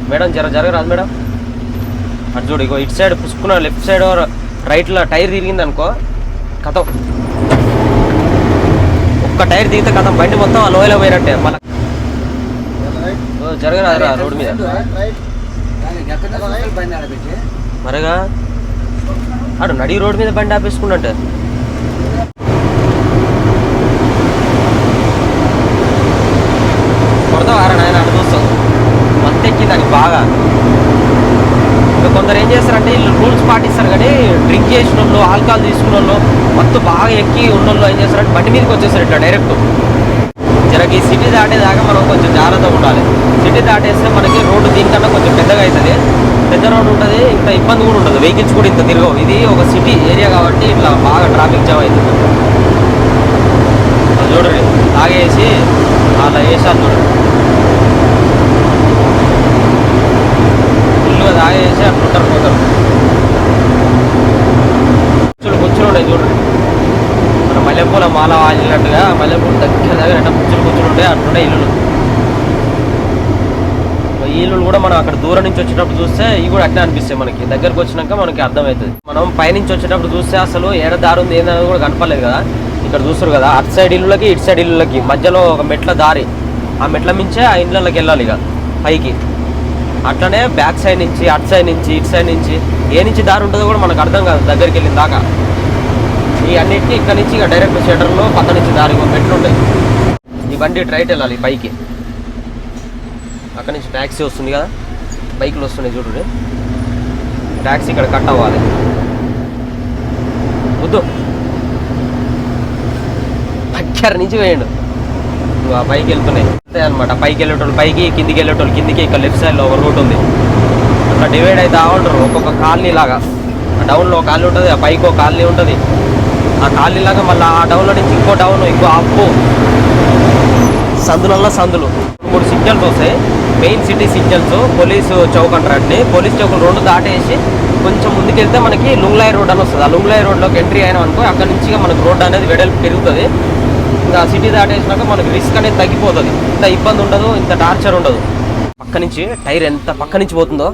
మేడం జరగరాదు మేడం. అటు చూడు, ఇగో ఇటు సైడ్ పుసుకున్న లెఫ్ట్ సైడ్ రైట్లో టైర్ తిరిగింది అనుకో కథం, ఒక్క టైర్ దిగితే కథం బండి మొత్తం ఆ లోయలో పోయినట్టే. మళ్ళీ జరగరాదురా రోడ్డు మీద మరగా ఆడు నడి రోడ్డు మీద బండి ఆపేసుకున్నట్టే. కొడతావు ఆరా నాయన, అటు చూస్తావు మత్తు ఎక్కింది అని బాగా. ఇంకా కొందరు ఏం చేస్తారంటే వీళ్ళు రూల్స్ పాటిస్తారు, కానీ డ్రింక్ చేసిన వాళ్ళు, ఆల్కహాల్ తీసుకున్న వాళ్ళు, మత్తు బాగా ఎక్కి ఉన్న వాళ్ళు ఏం చేస్తారంటే బండి మీదకి వచ్చేస్తారు ఇట్లా డైరెక్ట్. జరగ ఈ సిటీ దాటేదాకా మనం కొంచెం జాగ్రత్తగా ఉండాలి. సిటీ దాటేస్తే మనకి రోడ్డు దీనికన్నా కొంచెం పెద్దగా అవుతుంది, పెద్ద రోడ్డు ఉంటుంది, ఇంత ఇబ్బంది కూడా ఉంటుంది, వెహికల్స్ కూడా ఇంత తిరగవు. ఇది ఒక సిటీ ఏరియా కాబట్టి ఇట్లా బాగా ట్రాఫిక్ జామ్ అవుతుంది. చూడండి తాగేసి అలా వేసాను చూడండి, ఫుల్గా తాగేసి అట్లా ఉంటారు పోతారు. కూర్చుని ఉన్నాయి చూడండి, మన మల్లెపూల మాల వాలినట్టుగా మల్లెపూలు దగ్గర అంటే కూర్చుని ఉంటాయి, అట్లుంటాయి ఇల్లులు. ఈ ఇల్లులు కూడా మనం అక్కడ దూరం నుంచి వచ్చేటప్పుడు చూస్తే ఇవి కూడా అట్లా అనిపిస్తాయి, మనకి దగ్గరకు వచ్చినాక మనకి అర్థమవుతుంది. మనం పైనుంచి వచ్చేటప్పుడు చూస్తే అసలు ఏడ దారి ఉంది ఏందనేది కూడా కనపడలేదు కదా. ఇక్కడ చూస్తారు కదా అటు సైడ్ ఇల్లులకి ఇటు సైడ్ ఇల్లులకి మధ్యలో ఒక మెట్ల దారి, ఆ మెట్ల మించే ఆ ఇళ్ళకి వెళ్ళాలి ఇక పైకి. అట్లనే బ్యాక్ సైడ్ నుంచి అటు సైడ్ నుంచి ఇటు సైడ్ నుంచి ఏ నుంచి దారి ఉంటుందో కూడా మనకు అర్థం కాదు దగ్గరికి వెళ్ళిన దాకా. ఈ అన్నిటికీ ఇక్కడ నుంచి ఇక డైరెక్ట్ షటర్లో పక్క నుంచి దారి మెట్లు ఉంటాయి. ఈ బండి రైట్ వెళ్ళాలి పైకి, అక్కడ నుంచి ట్యాక్సీ వస్తుంది కదా, బైకులు వస్తున్నాయి చూడండి, ట్యాక్సీ ఇక్కడ కట్ అవ్వాలి. వద్దు దగ్గర నుంచి వేయండు, నువ్వు ఆ పైకి వెళ్తున్నాయి అంతే అనమాట. పైకి వెళ్ళేటోళ్ళు పైకి, కిందికి వెళ్ళేటోళ్ళు కిందికి. ఇక్కడ లెఫ్ట్ సైడ్లో ఒక రూట్ ఉంది, అట్లా డివైడ్ అవుతా ఉంటారు ఒక్కొక్క కాలనీ లాగా. ఆ డౌన్లో ఒక కాలనీ ఉంటుంది, ఆ పైకి ఒక కాలనీ ఉంటుంది, ఆ కాలనీ లాగా మళ్ళీ ఆ డౌన్లో నుంచి ఇంకో డౌన్, ఇంకో అప్పు, సందులలో సందులు. 3 సిగ్నల్స్ వస్తాయి, main city signals, police Chowk అంటారండి. పోలీస్ చౌక్ 2 దాటేసి కొంచెం ముందుకెళ్తే మనకి లుంగ్లాయ్ రోడ్ అని వస్తుంది. ఆ లుంగ్లాయ్ రోడ్లోకి ఎంట్రీ అయినా అనుకో అక్కడ నుంచి మనకు రోడ్ అనేది వెడల్పు పెరుగుతుంది. ఇంకా సిటీ దాటేసినాక మనకి రిస్క్ అనేది తగ్గిపోతుంది, ఇంత ఇబ్బంది ఉండదు, ఇంత టార్చర్ ఉండదు. పక్క నుంచి టైర్ ఎంత పక్క నుంచి పోతుందో,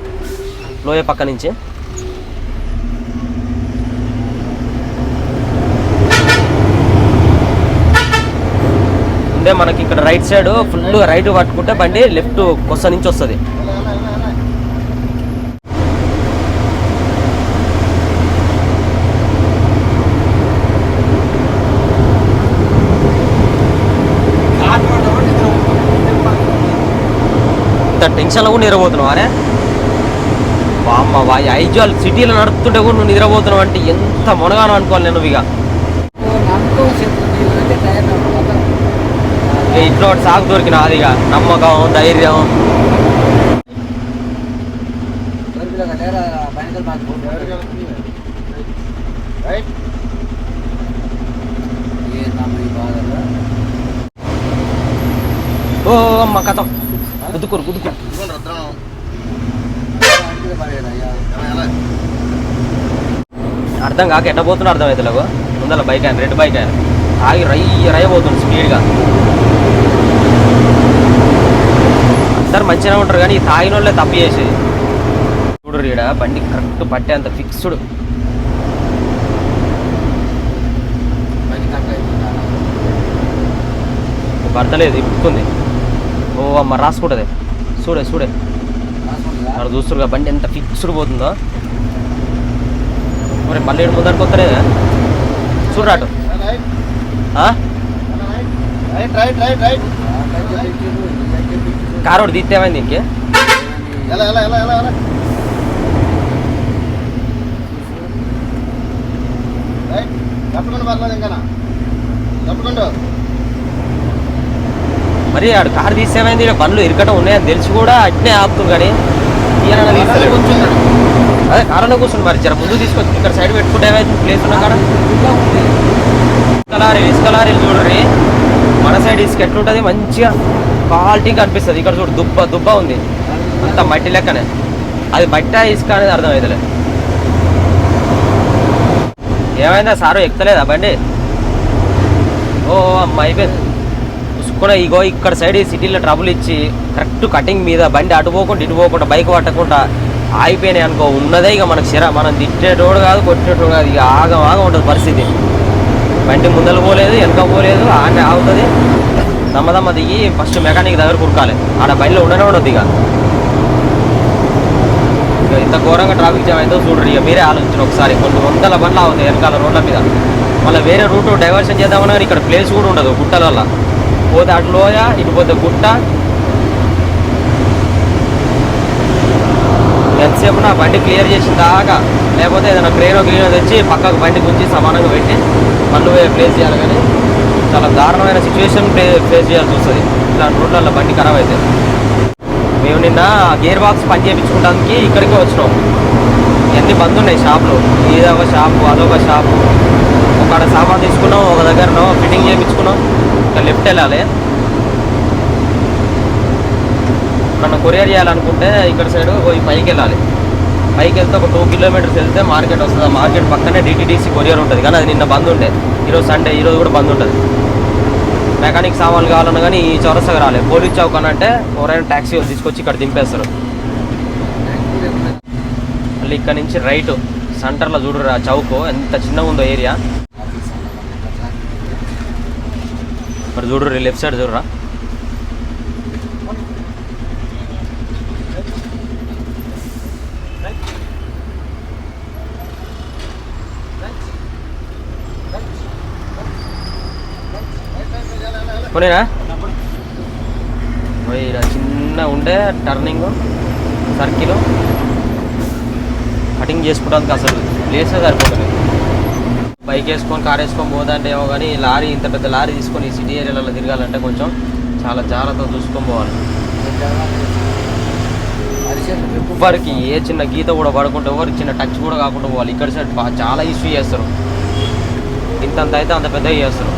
లోయ పక్క నుంచి అంటే మనకి ఇక్కడ రైట్ సైడ్ ఫుల్ రైట్ పట్టుకుంటే బండి లెఫ్ట్ కొస్స నుంచి వస్తుంది. ఇంత టెన్షన్లో కూడా నిద్రపోతున్నావు అరే అమ్మ ఐజాల్ సిటీలో నడుపుతుంటే కూడా నువ్వు నిద్రపోతున్నావు అంటే ఎంత మునగానో అనుకోవాలి నేను. ఇక ఇట్లా ఒకటి సాగు దొరికిన అది ఇక నమ్మకం ధైర్యం. ఓ అమ్మ కథ గుద్దుకోరు అర్థం కాక ఎట్ట పోతున్నా అర్థం అయితే ముందర బైక్ ఆయన రెడ్ బైక్ ఆయన ఆగి రయ్యబోతుంది స్పీడ్గా. అందరు మంచిగానే ఉంటారు కానీ ఈ తాగిన వాళ్ళే తప్పు చేసేది. చూడు రీడ బండి కరెక్ట్ పట్టే అంత ఫిక్స్డ్. పడతలేదు ఇప్పుకుంది. ఓ అమ్మ రాసుకుంటుంది చూడే అక్కడ చూస్తురుగా బండి ఎంత ఫిక్స్డ్ పోతుందో. మరి మళ్ళీ ముందరికి వస్తలేదు చూడరా అటు. కారు ఒకటి తీస్తేమైంది దీనికి. మరి ఆడు కారు తీసేమైంది. బండ్లు ఇరకటం ఉన్నాయని తెలిసి కూడా అట్నే ఆపుతుంది కానీ ఈయన తీస్తలేదు. అదే కారులో కూర్చుంది మరి జర ముందు తీసుకొచ్చి ఇక్కడ సైడ్ పెట్టుకుంటే ఏమైంది ప్లేస్ ఉన్నా కాడ. ఇసుక లారీలు చూడరి మన సైడ్ ఇసుక ఎట్లుంటుంది మంచిగా క్వాలిటీగా అనిపిస్తుంది. ఇక్కడ చూడు దుబ్బ ఉంది అంత మట్టి లెక్కనే. అది బట్ట ఇసుక అనేది అర్థమవుతలే. ఏమైందా సారు ఎక్కుతలేదా బండి? ఓ అమ్మ అయిపోయింది చూసుకున్నా. ఇగో ఇక్కడ సైడ్ సిటీలో ట్రబుల్ ఇచ్చి కరెక్ట్ కటింగ్ మీద బండి అటు పోకుండా ఇటు పోకుండా బైక్ పట్టకుండా ఆగిపోయినాయి అనుకో ఉన్నదే ఇక మనకు మనం తిట్టేటోడు కాదు కొట్టేటోడు కాదు. ఇక ఆగం ఉంటుంది పరిస్థితి. బండి ముందలు పోలేదు వెనక పోలేదు ఆడ ఆగుతుంది. దమ్మదమ్మ దిగి ఫస్ట్ మెకానిక్ దగ్గర కురకాలి. ఆడ బండిలో ఉండదు ఇక ఇంత ఘోరంగా ట్రాఫిక్ జామ్ అయితే చూడరు. ఇక మీరే ఆలోచించండి ఒకసారి. కొన్ని వందల బండ్లు అవుతాయి వెనకాల రోడ్ల మీద. మళ్ళీ వేరే రూట్ డైవర్షన్ చేద్దామన్నా కానీ ఇక్కడ ప్లేస్ కూడా ఉండదు. గుట్టల వల్ల పోతే అటు లోయ ఇటు పోతే గుట్ట. ఎంతసేపు నా బండి క్లియర్ చేసిన దాకా లేకపోతే ఏదైనా క్రేనో గ్రీనో తెచ్చి పక్కకు బండి గుంచి సమానంగా పెట్టి మళ్ళీ ప్లేస్ చేయాలి. కానీ చాలా దారుణమైన సిచ్యువేషన్ ఫేస్ చేయాల్సి వస్తుంది ఇట్లాంటి రోడ్లలో బండి ఖరాబ్ అయితే. మేము నిన్న గేర్ బాక్స్ పని చేయించుకోవడానికి ఇక్కడికి వచ్చినాం. ఇవన్నీ బంద్ ఉన్నాయి షాపులు. ఇదొక షాపు అదొక షాపు. ఒక సామాన్ తీసుకున్నాం, ఒక దగ్గర ఫిట్టింగ్ చేయించుకున్నాం. ఇంకా లెఫ్ట్ వెళ్ళాలి. మనం కొరియర్ చేయాలనుకుంటే ఇక్కడ సైడ్ పోయి పైకి వెళ్ళాలి. పైకి వెళ్తే ఒక 2 కిలోమీటర్స్ వెళ్తే మార్కెట్ వస్తుంది. ఆ మార్కెట్ పక్కనే డిటీడీసీ కొరియర్ ఉంటుంది. కానీ అది నిన్న బంద్ ఉండే. ఈరోజు సండే, ఈరోజు కూడా బంద్ ఉంటుంది. మెకానిక్ సామాన్లు కావాలన్నా కానీ ఈ చౌరస్తాగా రాలేదు. పోలీస్ చౌక్ అని అంటే ఎవరైనా ట్యాక్సీ తీసుకొచ్చి ఇక్కడ దింపేస్తారు. మళ్ళీ ఇక్కడ నుంచి రైట్ సెంటర్లో చూడరు ఆ చౌక్ ఎంత చిన్నగా ఉందో ఏరియా. మరి చూడరు లెఫ్ట్ సైడ్ చూడరా. కొనేనా చిన్న ఉండే టర్నింగ్ సర్కిల్ కటింగ్ చేసుకోవడానికి అసలు ప్లేసే సరిపోతుంది. బైక్ వేసుకొని కార్ వేసుకొని పోదంటే ఏమో కానీ లారీ ఇంత పెద్ద లారీ తీసుకొని సిటీ ఏరియాలలో తిరగాలంటే కొంచెం చాలా జాగ్రత్తగా చూసుకొని పోవాలి. ఎవరికి ఏ చిన్న గీత కూడా పడకుండా ఎవరికి చిన్న టచ్ కూడా కాకుండా పోవాలి. ఇక్కడ సైడ్ చాలా ఇష్యూ చేస్తారు. ఇంతంత అయితే అంత పెద్దగా చేస్తారు.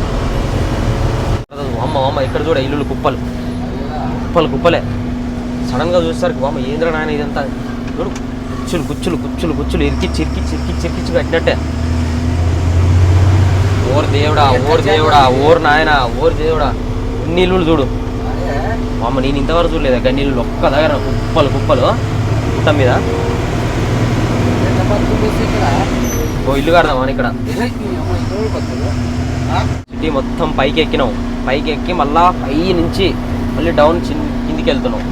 అమ్మ ఇక్కడ చూడ ఇల్లు కుప్పలే సడన్గా చూసేసరికి అమ్మ ఏంద్ర నాయన ఇదంతా చూడు. కుచ్చులు ఇరికిచ్చి పెట్టినట్టే. ఓరు నాయన ఓరు దేవుడా ఇన్ని ఇల్లులు చూడు. అమ్మ నేను ఇంతవరకు చూడలేదు గన్నీళ్ళు ఒక్క దగ్గర కుప్పలు మొత్తం మీద. ఓ ఇల్లు కడదామని ఇక్కడ సిటీ మొత్తం పైకి ఎక్కినాం, పైకి ఎక్కి మళ్ళా పై నుంచి మళ్ళీ డౌన్ కిందికి వెళ్తున్నాం.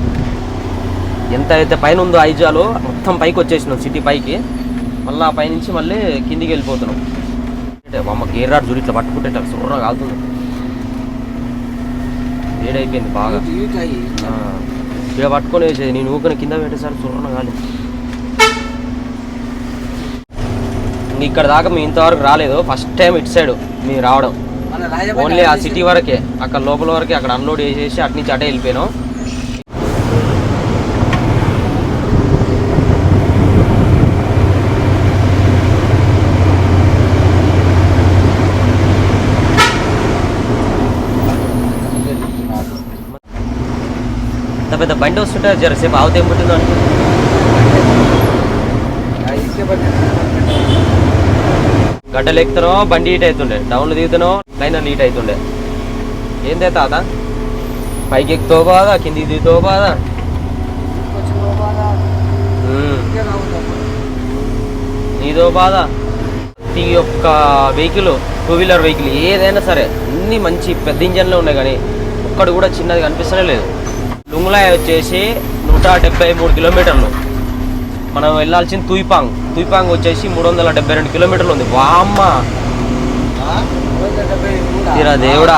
ఎంత అయితే పైన ఉందో ఐజాలు మొత్తం పైకి వచ్చేసినాం సిటీ పైకి, మళ్ళీ ఆ పైనుంచి మళ్ళీ కిందికి వెళ్ళిపోతున్నాం. అమ్మ గేర్ రాడ్ చూడు ఇట్లా పట్టుకుంటే ఇట్లా సుర్ర కాలుతుంది, వేడైపోయింది బాగా. ఇక్కడ పట్టుకొని వేసేది, నేను ఊకని కింద పెట్టేసరికి సుర్రన కాలి. ఇక్కడ దాకా మేము ఇంతవరకు రాలేదు, ఫస్ట్ టైం ఇటు సైడ్ మేము రావడం. ఓన్లీ ఆ సిటీ వరకే, అక్కడ లోపల వరకే అక్కడ అన్లోడ్ చేసేసి అటు నుంచి అటే వెళ్ళిపోయాను. ఇంత పెద్ద బండి వస్తుంటే జరసేపు ఆవుతే ఏం పుట్టిందో అనుకో. గడ్డలు ఎక్కుతానో బండి హీట్ అవుతుండే, డౌన్లో దిగుతానో లైనర్ హీట్ అవుతుండే. ఏందే తాత పైకి ఎక్కుతో బాధ, కిందికి దిగుతో బాధ. నీదో బాధ. ప్రతి ఒక్క వెహికల్, 2 వీలర్ వెహికల్ ఏదైనా సరే అన్నీ మంచి పెద్ద ఇంజన్లో ఉన్నాయి, కానీ ఒక్కడు కూడా చిన్నది కనిపిస్తూనే లేదు. లుంగ్లాయ్ వచ్చేసి 173 కిలోమీటర్లు. మనం వెళ్ళాల్సింది తుయిపాంగ్ వచ్చేసి 372 కిలోమీటర్లు ఉంది. వామ్మ తీరా దేవుడా,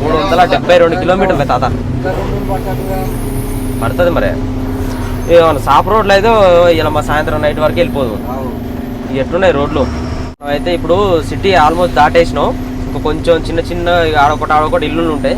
372 కిలోమీటర్లే తాత. పడుతుంది మరి. ఏమన్నా సాఫ్ రోడ్లు అయితే ఇలా మా సాయంత్రం నైట్ వరకు వెళ్ళిపోదు. ఎట్లున్నాయి రోడ్లు. అయితే ఇప్పుడు సిటీ ఆల్మోస్ట్ దాటేసినాం, ఇంకా కొంచెం చిన్న ఆడొకటి ఇల్లులు ఉంటాయి.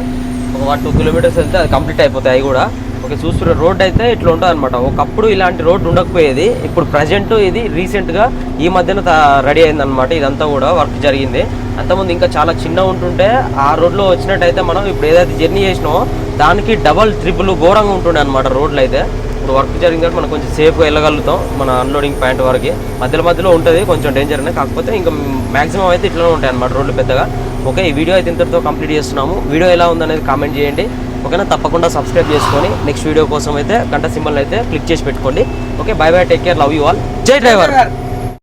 ఒక 1-2 కిలోమీటర్స్ వెళ్తే అది కంప్లీట్ అయిపోతాయి. అవి కూడా ఓకే. చూస్తున్న రోడ్ అయితే ఇట్లా ఉంటుంది అనమాట. ఒకప్పుడు ఇలాంటి రోడ్డు ఉండకపోయేది, ఇప్పుడు ప్రజెంట్ ఇది రీసెంట్గా ఈ మధ్యన రెడీ అయిందనమాట. ఇదంతా కూడా వర్క్ జరిగింది. అంతకుముందు ఇంకా చాలా చిన్న ఉంటుంటే ఆ రోడ్లో వచ్చినట్టయితే మనం ఇప్పుడు ఏదైతే జర్నీ చేసినామో దానికి డబల్ ట్రిపుల్ ఘోరంగా ఉంటుండే అనమాట రోడ్లు అయితే. ఇప్పుడు వర్క్ జరిగింది కాబట్టి మనం కొంచెం సేఫ్గా వెళ్ళగలుగుతాం మన అన్లోడింగ్ పాయింట్ వరకు. మధ్యలో ఉంటుంది కొంచెం డేంజర్ అనే, కాకపోతే ఇంకా మ్యాక్సిమం అయితే ఇట్లనే ఉంటాయి అనమాట రోడ్లు పెద్దగా. ఓకే, ఈ వీడియో అయితే ఇంతటితో కంప్లీట్ చేస్తున్నాము. వీడియో ఎలా ఉందనేది కామెంట్ చేయండి. ఓకేనా, తప్పకుండా సబ్స్క్రైబ్ చేసుకొని నెక్స్ట్ వీడియో కోసం అయితే గంట సింబల్ అయితే క్లిక్ చేసి పెట్టుకోండి. Okay, by by, take care, love you all, జై డ్రైవర్.